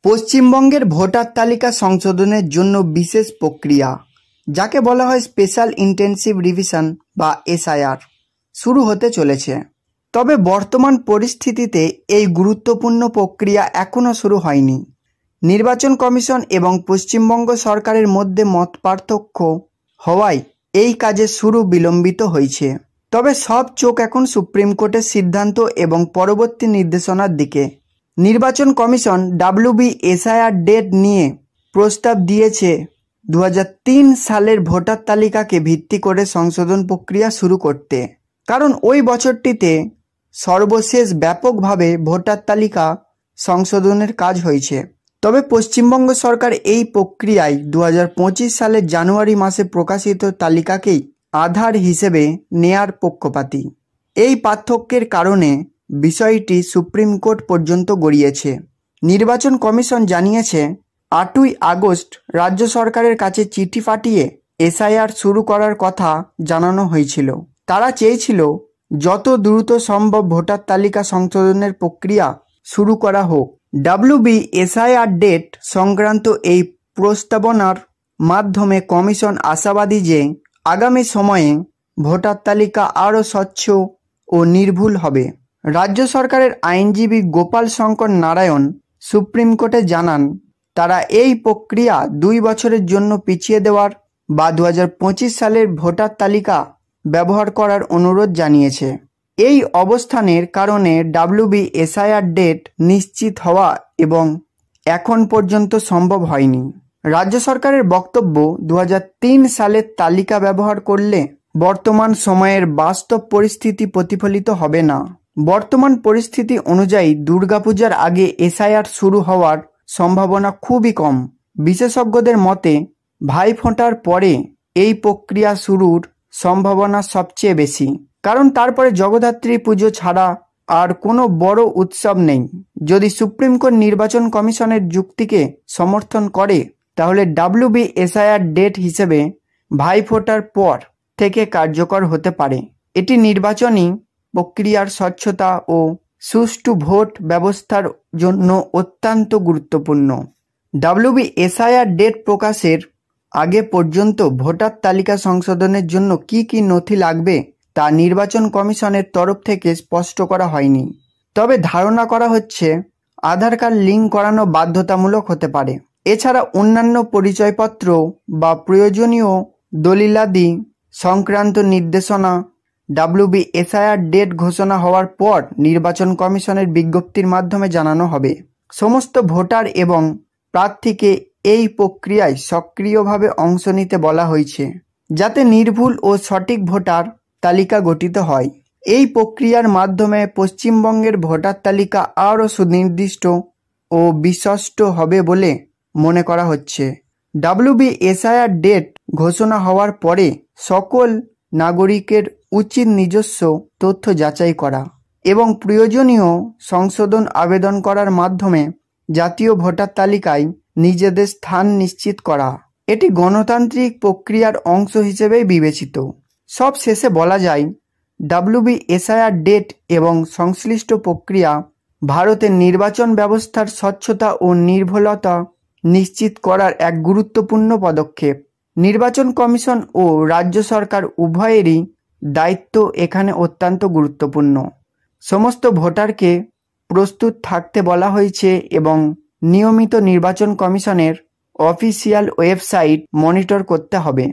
পশ্চিমবঙ্গের ভোটার তালিকা সংশোধনের জন্য বিশেষ প্রক্রিয়া, যাকে বলা হয় স্পেশাল ইন্টেনসিভ রিভিশন বা এসআইআর, শুরু হতে চলেছে। তবে বর্তমান পরিস্থিতিতে এই গুরুত্বপূর্ণ প্রক্রিয়া এখনও শুরু হয়নি। নির্বাচন কমিশন এবং পশ্চিমবঙ্গ সরকারের মধ্যে মতপার্থক্য হওয়ায় এই কাজের শুরু বিলম্বিত হয়েছে। তবে সব চোখ এখন সুপ্রিম কোর্টের সিদ্ধান্ত এবং পরবর্তী নির্দেশনার দিকে। নির্বাচন কমিশন এসআইআর ডেট নিয়ে প্রস্তাব দিয়েছে 2003 সালের ভোটার তালিকাকে ভিত্তি করে সংশোধন প্রক্রিয়া শুরু করতে, কারণ ওই বছরটিতে সর্বশেষ ব্যাপকভাবে ভোটার তালিকা সংশোধনের কাজ হয়েছে। তবে পশ্চিমবঙ্গ সরকার এই প্রক্রিয়ায় 2025 সালের জানুয়ারি মাসে প্রকাশিত তালিকাকেই আধার হিসেবে নেয়ার পক্ষপাতী। এই পার্থক্যের কারণে বিষয়টি সুপ্রিম কোর্ট পর্যন্ত গড়িয়েছে। নির্বাচন কমিশন জানিয়েছে 8ই আগস্ট রাজ্য সরকারের কাছে চিঠি পাঠিয়ে এসআইআর শুরু করার কথা জানানো হয়েছিল। তারা চেয়েছিল যত দ্রুত সম্ভব ভোটার তালিকা সংশোধনের প্রক্রিয়া শুরু করা হোক। এসআইআর ডেট সংক্রান্ত এই প্রস্তাবনার মাধ্যমে কমিশন আশাবাদী যে আগামী সময়ে ভোটার তালিকা আরও স্বচ্ছ ও নির্ভুল হবে। রাজ্য সরকারের আইনজীবী গোপাল শঙ্কর নারায়ণ সুপ্রিম কোর্টে জানান, তারা এই প্রক্রিয়া 2 বছরের জন্য পিছিয়ে দেওয়ার বা 2025 সালের ভোটার তালিকা ব্যবহার করার অনুরোধ জানিয়েছে। এই অবস্থানের কারণে এসআইআর ডেট নিশ্চিত হওয়া এবং এখন পর্যন্ত সম্ভব হয়নি। রাজ্য সরকারের বক্তব্য, 2003 সালের তালিকা ব্যবহার করলে বর্তমান সময়ের বাস্তব পরিস্থিতি প্রতিফলিত হবে না। বর্তমান পরিস্থিতি অনুযায়ী দুর্গাপূজার আগে এসআইআর শুরু হওয়ার সম্ভাবনা খুবই কম। বিশেষজ্ঞদের মতে ভাইফোঁটার পরে এই প্রক্রিয়া শুরুর সম্ভাবনা সবচেয়ে বেশি, কারণ তারপরে জগদ্ধাত্রী পুজো ছাড়া আর কোনো বড় উৎসব নেই। যদি সুপ্রিম কোর্ট নির্বাচন কমিশনের যুক্তিকে সমর্থন করে, তাহলে এসআইআর ডেট হিসেবে ভাইফোঁটার পর থেকে কার্যকর হতে পারে। এটি নির্বাচনী প্রক্রিয়ার স্বচ্ছতা ও সুষ্ঠু ভোট ব্যবস্থার জন্য অত্যন্ত গুরুত্বপূর্ণ। এসআইআর ডেট প্রকাশের আগে পর্যন্ত ভোটার তালিকা সংশোধনের জন্য কি কি নথি লাগবে তা নির্বাচন কমিশনের তরফ থেকে স্পষ্ট করা হয়নি। তবে ধারণা করা হচ্ছে আধার কার্ড লিঙ্ক করানো বাধ্যতামূলক হতে পারে। এছাড়া অন্যান্য পরিচয়পত্র বা প্রয়োজনীয় দলিলাদি সংক্রান্ত নির্দেশনা এসআইআর ডেট ঘোষণা হওয়ার পর নির্বাচন কমিশনের বিজ্ঞপ্তির মাধ্যমে জানানো হবে। সমস্ত ভোটার এবং প্রার্থীকে এই প্রক্রিয়ায় সক্রিয়ভাবে অংশ নিতে বলা হয়েছে, যাতে নির্ভুল ও সঠিক ভোটার তালিকা গঠিত হয়। এই প্রক্রিয়ার মাধ্যমে পশ্চিমবঙ্গের ভোটার তালিকা আরও সুনির্দিষ্ট ও বিশ্বস্ত হবে বলে মনে করা হচ্ছে। এসআইআর ডেট ঘোষণা হওয়ার পরে সকল নাগরিকের উচিত নিজস্ব তথ্য যাচাই করা এবং প্রয়োজনীয় সংশোধন আবেদন করার মাধ্যমে জাতীয় ভোটার তালিকায় নিজেদের স্থান নিশ্চিত করা। এটি গণতান্ত্রিক প্রক্রিয়ার অংশ হিসেবেই বিবেচিত। সব শেষে বলা যায়, এসআইআর ডেট এবং সংশ্লিষ্ট প্রক্রিয়া ভারতের নির্বাচন ব্যবস্থার স্বচ্ছতা ও নির্ভুলতা নিশ্চিত করার এক গুরুত্বপূর্ণ পদক্ষেপ। নির্বাচন কমিশন ও রাজ্য সরকার উভয়েরই দায়িত্ব এখানে অত্যন্ত গুরুত্বপূর্ণ। সমস্ত ভোটারকে প্রস্তুত থাকতে বলা হয়েছে এবং নিয়মিত নির্বাচন কমিশনের অফিসিয়াল ওয়েবসাইট মনিটর করতে হবে।